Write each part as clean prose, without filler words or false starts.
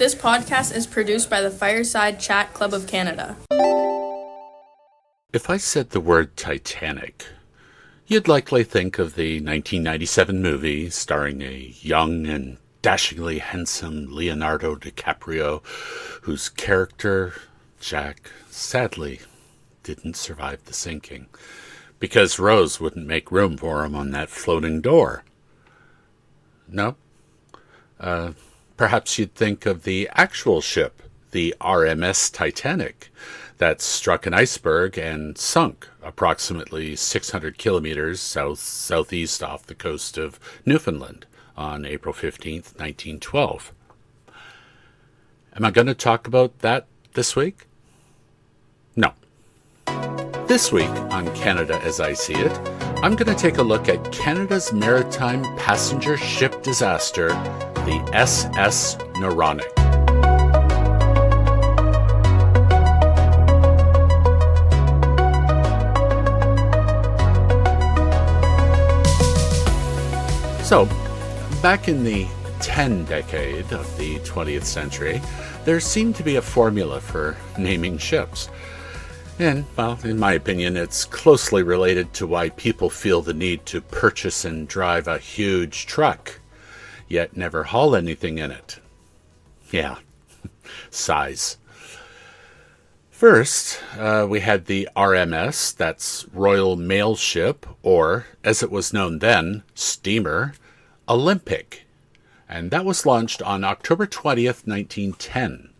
This podcast is produced by the Fireside Chat Club of Canada. If I said the word Titanic, you'd likely think of the 1997 movie starring a young and dashingly handsome Leonardo DiCaprio, whose character, Jack, sadly didn't survive the sinking, because Rose wouldn't make room for him on that floating door. No? Perhaps you'd think of the actual ship, the RMS Titanic, that struck an iceberg and sunk approximately 600 kilometers southeast off the coast of Newfoundland on April 15th, 1912. Am I going to talk about that this week? No. This week on Canada as I See It, I'm going to take a look at Canada's maritime passenger ship disaster, the SS Noronic. So, back in the 10 decade of the 20th century, there seemed to be a formula for naming ships. And, well, in my opinion, it's closely related to why people feel the need to purchase and drive a huge truck, yet never haul anything in it. Yeah, size. First, we had the RMS, that's Royal Mail Ship, or, as it was known then, steamer, Olympic. And that was launched on October 20th, 1910.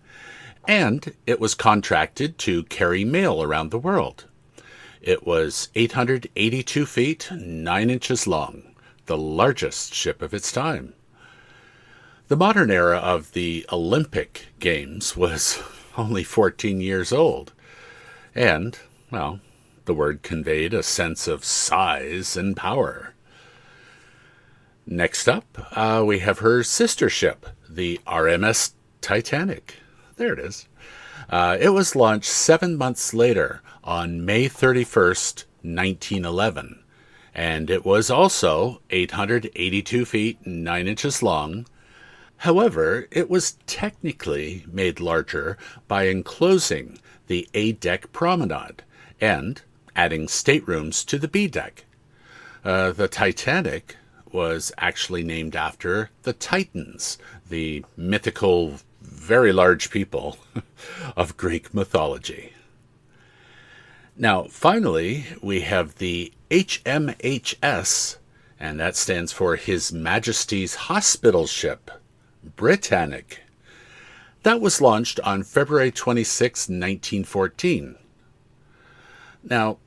And it was contracted to carry mail around the world. It was 882 feet, 9 inches long, the largest ship of its time. The modern era of the Olympic Games was only 14 years old. And, well, the word conveyed a sense of size and power. Next up, we have her sister ship, the RMS Titanic. There it is. It was launched 7 months later on May 31st, 1911. And it was also 882 feet, 9 inches long. However, it was technically made larger by enclosing the A-deck promenade and adding staterooms to the B-deck. The Titanic was actually named after the Titans, the mythical, very large people of Greek mythology. Now, finally, we have the HMHS, and that stands for His Majesty's Hospital Ship, Britannic. That was launched on February 26, 1914. Now,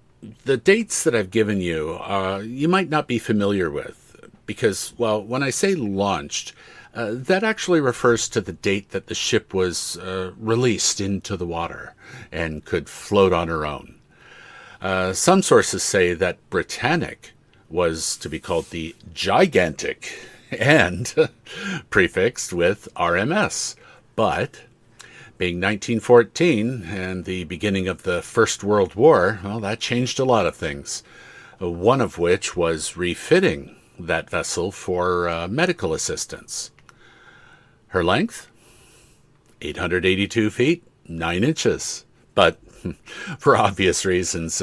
the dates that I've given you, you might not be familiar with, because, well, when I say launched, that actually refers to the date that the ship was released into the water and could float on her own. Some sources say that Britannic was to be called the Gigantic and prefixed with RMS. But being 1914 and the beginning of the First World War, well, that changed a lot of things. One of which was refitting that vessel for medical assistance. Her length? 882 feet, 9 inches. But, for obvious reasons,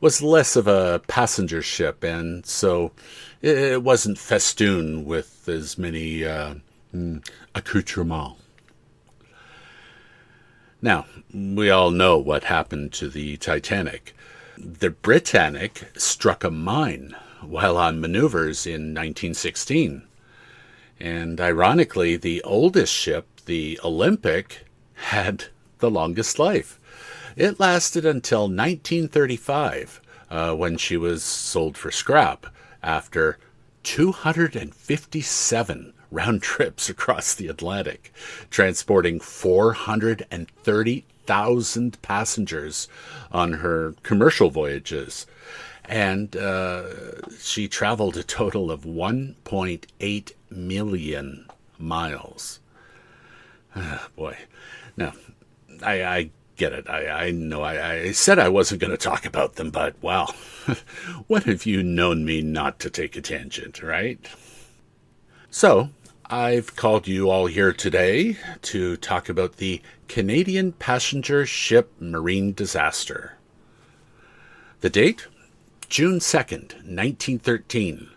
was less of a passenger ship, and so it wasn't festooned with as many accoutrements. Now, we all know what happened to the Titanic. The Britannic struck a mine while on maneuvers in 1916. And ironically, the oldest ship, the Olympic, had the longest life. It lasted until 1935, when she was sold for scrap after 257 round trips across the Atlantic, transporting 430,000 passengers on her commercial voyages. And she traveled a total of 1.8 million miles. Boy. Now, I get it. I know I said I wasn't going to talk about them, but, well, when have you known me not to take a tangent, right? So, I've called you all here today to talk about the Canadian passenger ship marine disaster. The date? June 2nd, 1913.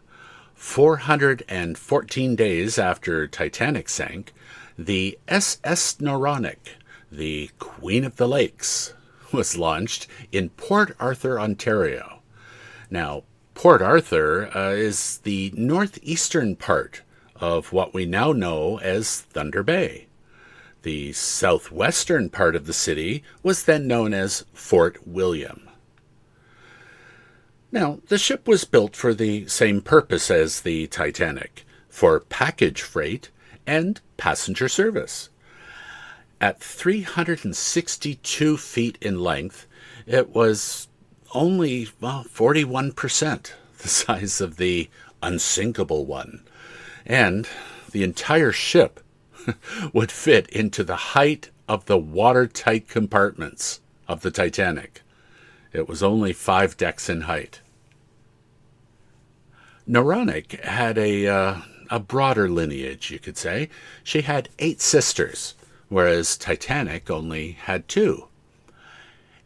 414 days after Titanic sank, the SS Noronic, the Queen of the Lakes, was launched in Port Arthur, Ontario. Now, Port Arthur is the northeastern part of what we now know as Thunder Bay. The southwestern part of the city was then known as Fort William. Now, the ship was built for the same purpose as the Titanic, for package freight and passenger service. At 362 feet in length, it was only 41% the size of the unsinkable one. And the entire ship would fit into the height of the watertight compartments of the Titanic. It was only 5 decks in height. Noronic had a broader lineage, you could say. She had 8 sisters, whereas Titanic only had 2.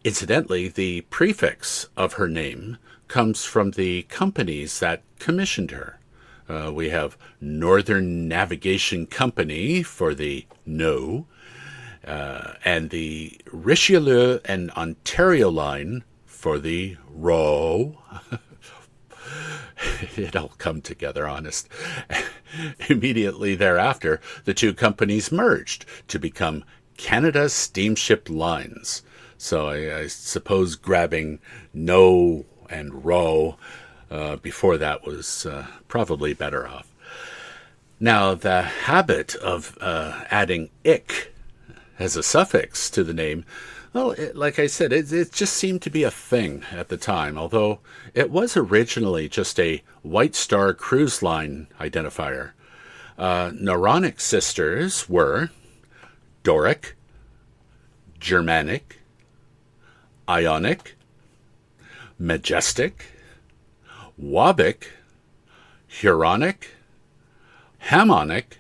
Incidentally, the prefix of her name comes from the companies that commissioned her. We have Northern Navigation Company for the No, and the Richelieu and Ontario Line for the Ro. It all come together, honest. Immediately thereafter, the 2 companies merged to become Canada Steamship Lines. So I suppose grabbing No and Ro before that was probably better off. Now, the habit of adding "ick" as a suffix to the name, well, like I said, it just seemed to be a thing at the time, although it was originally just a White Star Cruise Line identifier. Noronic sisters were Doric, Germanic, Ionic, Majestic, Wabic, Huronic, Hammonic,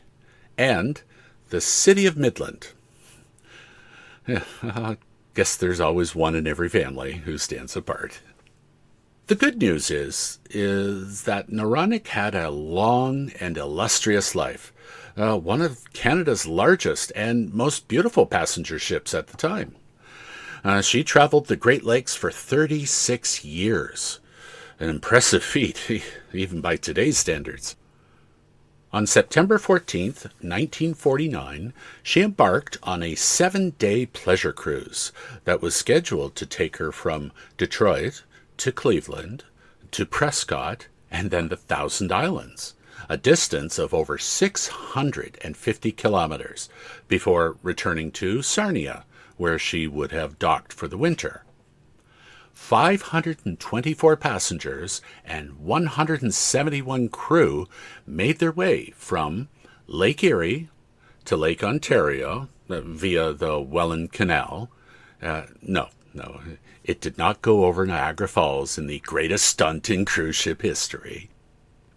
and the City of Midland. I guess there's always one in every family who stands apart. The good news is that Noronic had a long and illustrious life, one of Canada's largest and most beautiful passenger ships at the time. She traveled the Great Lakes for 36 years. An impressive feat, even by today's standards. On September 14th, 1949, she embarked on a 7-day pleasure cruise that was scheduled to take her from Detroit to Cleveland to Prescott and then the Thousand Islands, a distance of over 650 kilometers, before returning to Sarnia, where she would have docked for the winter. 524 passengers and 171 crew made their way from Lake Erie to Lake Ontario via the Welland Canal. No, it did not go over Niagara Falls in the greatest stunt in cruise ship history.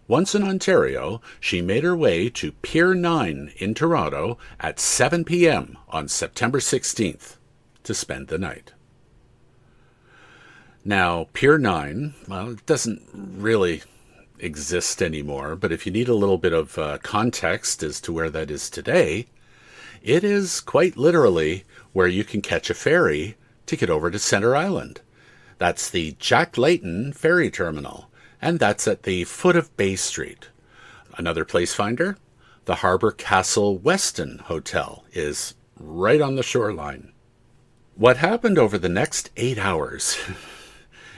Once in Ontario, she made her way to Pier 9 in Toronto at 7 p.m. on September 16th to spend the night. Now, Pier 9, well, it doesn't really exist anymore, but if you need a little bit of context as to where that is today, it is quite literally where you can catch a ferry to get over to Center Island. That's the Jack Layton Ferry Terminal, and that's at the foot of Bay Street. Another place finder, the Harbor Castle Weston Hotel, is right on the shoreline. What happened over the next 8 hours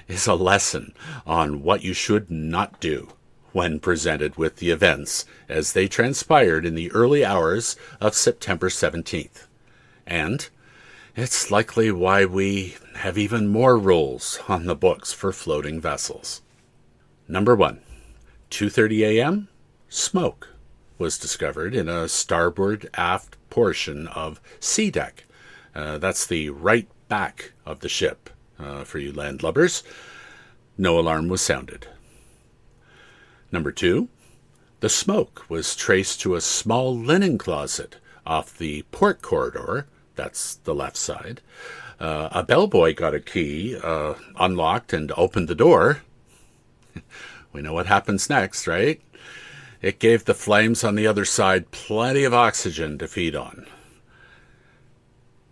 is a lesson on what you should not do when presented with the events as they transpired in the early hours of September 17th. And it's likely why we have even more rules on the books for floating vessels. Number 1, 2:30 a.m., smoke was discovered in a starboard aft portion of C deck. That's the right back of the ship. For you landlubbers, no alarm was sounded. Number 2, The smoke was traced to a small linen closet off the port corridor, that's the left side. A bellboy got a key, unlocked, and opened the door. We know what happens next, right? It gave the flames on the other side plenty of oxygen to feed on.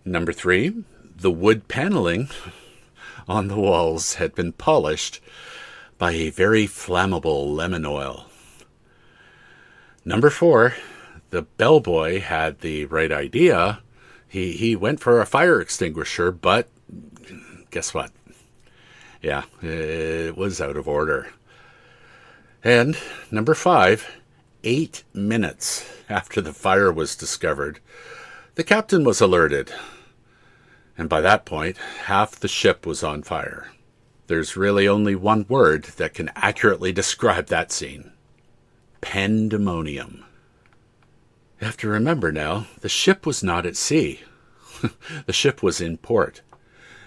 Number 3, the wood paneling on the walls had been polished by a very flammable lemon oil. Number 4, the bellboy had the right idea. He went for a fire extinguisher, but guess what? Yeah, it was out of order. And number 5, 8 minutes after the fire was discovered, the captain was alerted. And by that point, half the ship was on fire. There's really only one word that can accurately describe that scene. Pandemonium. You have to remember now, the ship was not at sea. The ship was in port.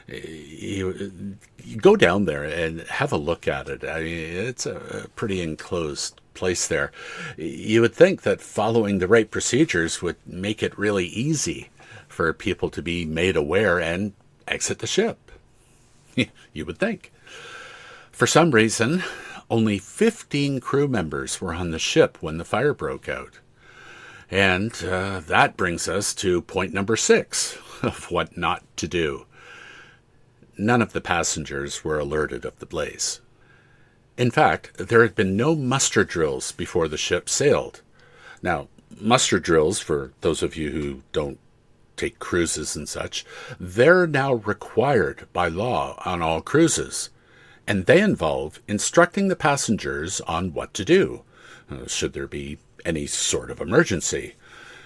You go down there and have a look at it. I mean, it's a pretty enclosed place there. You would think that following the right procedures would make it really easy for people to be made aware and exit the ship. You would think. For some reason, only 15 crew members were on the ship when the fire broke out. And that brings us to point number 6 of what not to do. None of the passengers were alerted of the blaze. In fact, there had been no muster drills before the ship sailed. Now, muster drills, for those of you who don't take cruises and such, they're now required by law on all cruises, and they involve instructing the passengers on what to do, should there be any sort of emergency.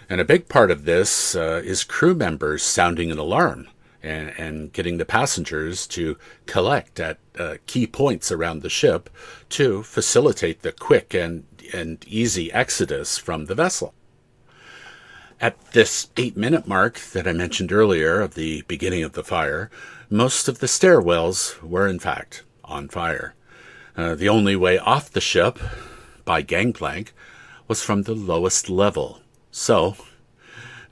And a big part of this is crew members sounding an alarm and getting the passengers to collect at key points around the ship to facilitate the quick and easy exodus from the vessel. At this 8-minute mark that I mentioned earlier of the beginning of the fire, most of the stairwells were in fact on fire. The only way off the ship, by gangplank, was from the lowest level, so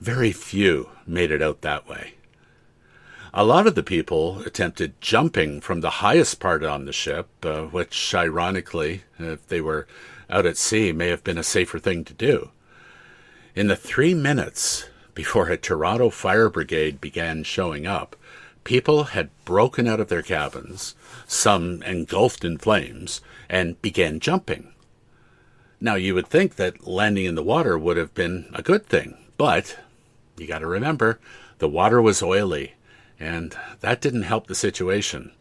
very few made it out that way. A lot of the people attempted jumping from the highest part on the ship, which ironically, if they were out at sea, may have been a safer thing to do. In the 3 minutes before a Toronto fire brigade began showing up, people had broken out of their cabins, some engulfed in flames, and began jumping. Now, you would think that landing in the water would have been a good thing, but you got to remember, the water was oily, and that didn't help the situation.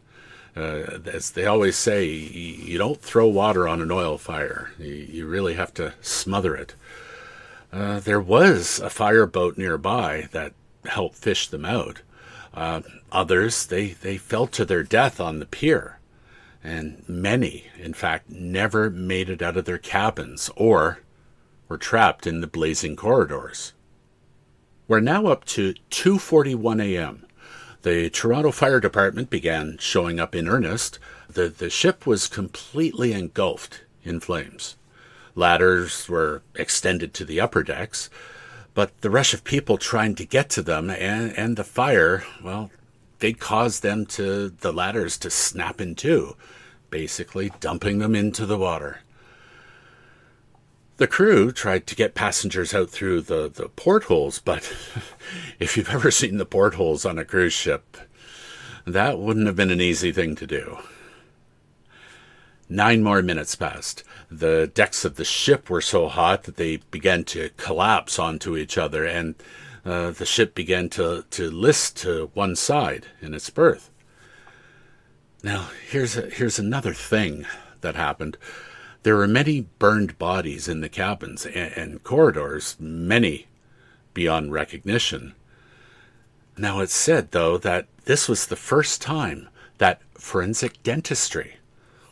As they always say, you don't throw water on an oil fire. You really have to smother it. There was a fireboat nearby that helped fish them out. Others, they fell to their death on the pier. And many, in fact, never made it out of their cabins or were trapped in the blazing corridors. We're now up to 2:41 a.m. The Toronto Fire Department began showing up in earnest. The ship was completely engulfed in flames. Ladders were extended to the upper decks, but the rush of people trying to get to them and the fire, well, they caused the ladders to snap in two, basically dumping them into the water. The crew tried to get passengers out through the portholes, but if you've ever seen the portholes on a cruise ship, that wouldn't have been an easy thing to do. 9 more minutes passed. The decks of the ship were so hot that they began to collapse onto each other, and the ship began to list to one side in its berth. Now, here's another thing that happened. There were many burned bodies in the cabins and corridors, many beyond recognition. Now, it's said, though, that this was the first time that forensic dentistry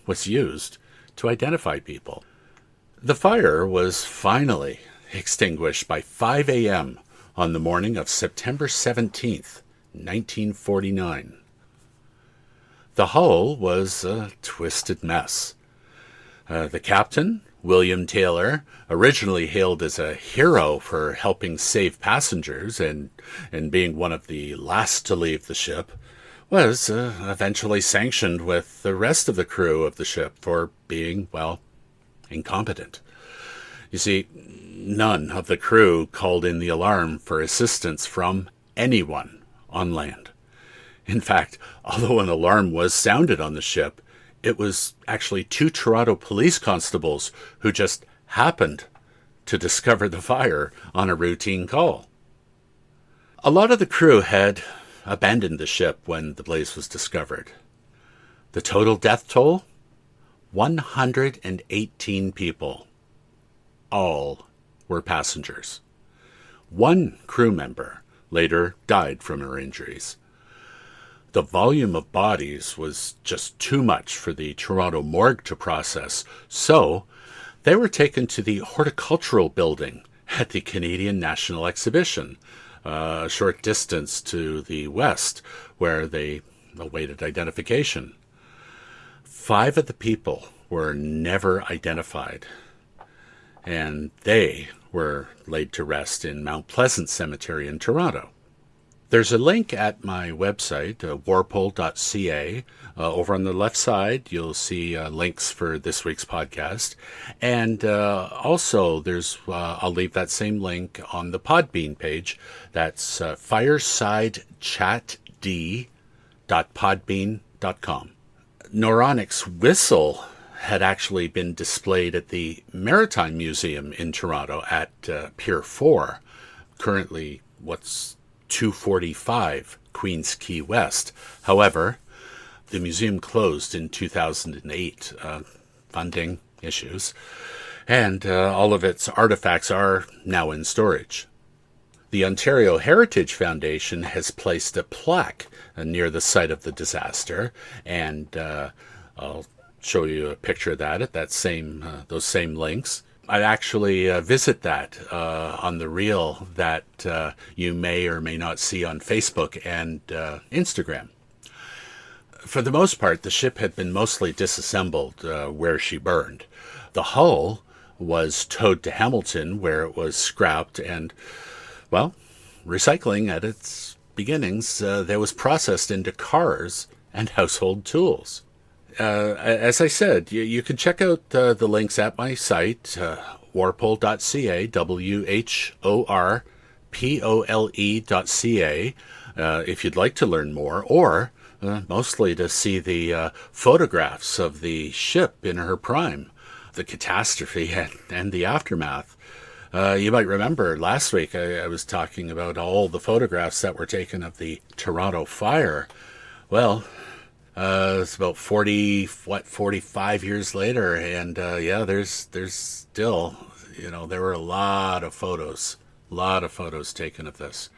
was used to identify people. The fire was finally extinguished by 5 a.m. on the morning of September 17th, 1949. The hull was a twisted mess. The captain William Taylor, originally hailed as a hero for helping save passengers and being one of the last to leave the ship, was eventually sanctioned with the rest of the crew of the ship for being, well, incompetent. You see, none of the crew called in the alarm for assistance from anyone on land. In fact, although an alarm was sounded on the ship, it was actually 2 Toronto police constables who just happened to discover the fire on a routine call. A lot of the crew had abandoned the ship when the blaze was discovered. The total death toll? 118 people. All were passengers. 1 crew member later died from her injuries. The volume of bodies was just too much for the Toronto morgue to process, so they were taken to the horticultural building at the Canadian National Exhibition, a short distance to the west, where they awaited identification. 5 of the people were never identified, and they were laid to rest in Mount Pleasant Cemetery in Toronto. There's a link at my website, warpole.ca. Over on the left side, you'll see links for this week's podcast. And also, I'll leave that same link on the Podbean page. That's firesidechatd.podbean.com. Noronic's whistle had actually been displayed at the Maritime Museum in Toronto at Pier 4, currently what's 245 Queens Quay West. However, the museum closed in 2008, funding issues, and all of its artifacts are now in storage. The Ontario Heritage Foundation has placed a plaque near the site of the disaster, and I'll show you a picture of that at those same links. I actually visit that on the reel that you may or may not see on Facebook and Instagram. For the most part, the ship had been mostly disassembled where she burned. The hull was towed to Hamilton, where it was scrapped and, well, recycling at its beginnings, there was processed into cars and household tools. As I said, you can check out the links at my site, warpole.ca, WHORPOLE.ca, if you'd like to learn more, or mostly to see the photographs of the ship in her prime, the catastrophe and the aftermath. You might remember last week I was talking about all the photographs that were taken of the Toronto fire. Well, it's about 45 years later, and there's still, there were a lot of photos taken of this.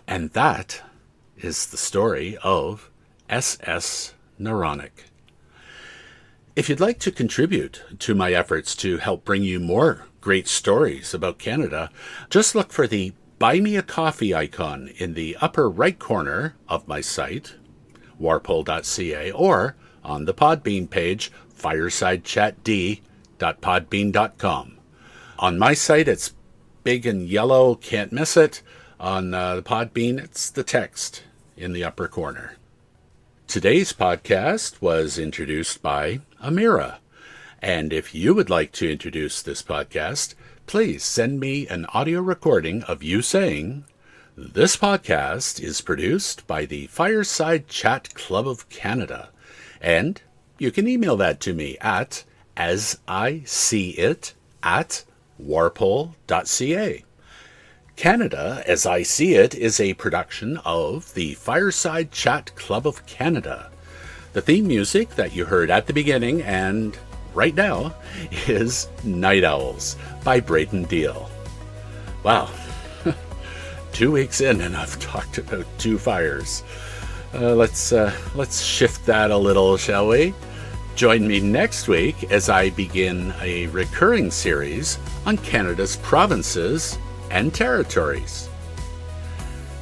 And that is the story of SS Noronic. If you'd like to contribute to my efforts to help bring you more great stories about Canada, just look for the Buy Me a Coffee icon in the upper right corner of my site, warpole.ca, or on the Podbean page, firesidechatd.podbean.com. On my site, it's big and yellow, can't miss it. On the Podbean, it's the text in the upper corner. Today's podcast was introduced by Amira. And if you would like to introduce this podcast, please send me an audio recording of you saying, "This podcast is produced by the Fireside Chat Club of Canada." And you can email that to me at asiseeit@warpole.ca. Canada, As I See It, is a production of the Fireside Chat Club of Canada. The theme music that you heard at the beginning and right now is Night Owls by Braden Deal. Wow, 2 weeks in and I've talked about 2 fires. Let's shift that a little, shall we? Join me next week as I begin a recurring series on Canada's provinces and territories.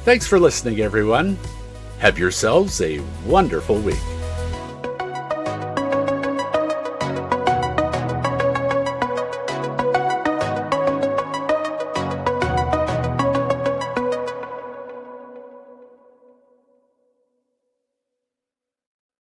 Thanks for listening, everyone. Have yourselves a wonderful week.